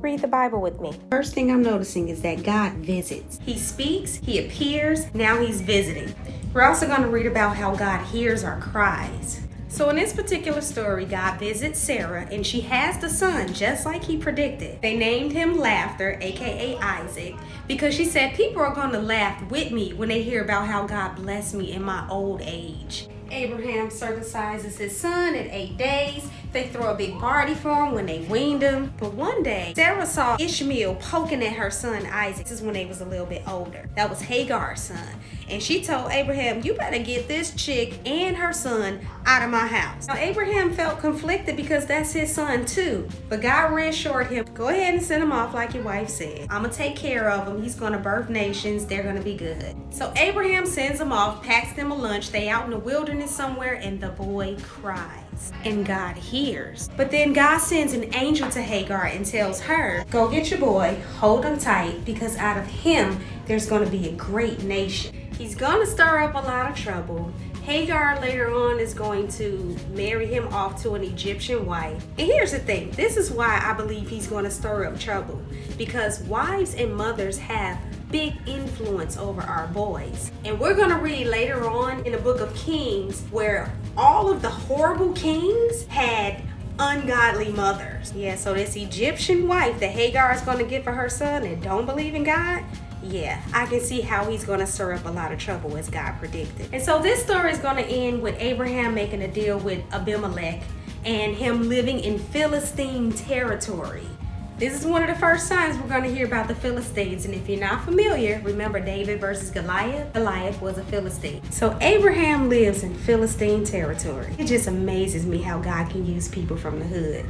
Read the Bible with me. First thing I'm noticing is that God visits. He speaks, he appears, now he's visiting. We're also going to read about how God hears our cries. So in this particular story, God visits Sarah and she has the son just like he predicted. They named him Laughter, aka Isaac, because she said people are going to laugh with me when they hear about how God blessed me in my old age. Abraham circumcises his son at 8 days. They throw a big party for him when they weaned him. But one day, Sarah saw Ishmael poking at her son Isaac. This is when they was a little bit older. That was Hagar's son. And she told Abraham, you better get this chick and her son out of my house. Now, Abraham felt conflicted because that's his son too. But God reassured him, go ahead and send him off like your wife said. I'm going to take care of him. He's going to birth nations. They're going to be good. So Abraham sends him off, packs them a lunch. They out in the wilderness somewhere, and the boy cries. And God hears. But then God sends an angel to Hagar and tells her, go get your boy, hold him tight, because out of him, there's going to be a great nation. He's going to stir up a lot of trouble. Hagar later on is going to marry him off to an Egyptian wife. And here's the thing, this is why I believe he's going to stir up trouble, because wives and mothers have big influence over our boys. And we're going to read later on in the book of Kings where all of the horrible kings had ungodly mothers. Yeah, so this Egyptian wife that Hagar is going to get for her son and don't believe in God, yeah, I can see how he's going to stir up a lot of trouble as God predicted. And so this story is going to end with Abraham making a deal with Abimelech and him living in Philistine territory. This is one of the first times we're going to hear about the Philistines. And if you're not familiar, remember David versus Goliath? Goliath was a Philistine. So Abraham lives in Philistine territory. It just amazes me how God can use people from the hood.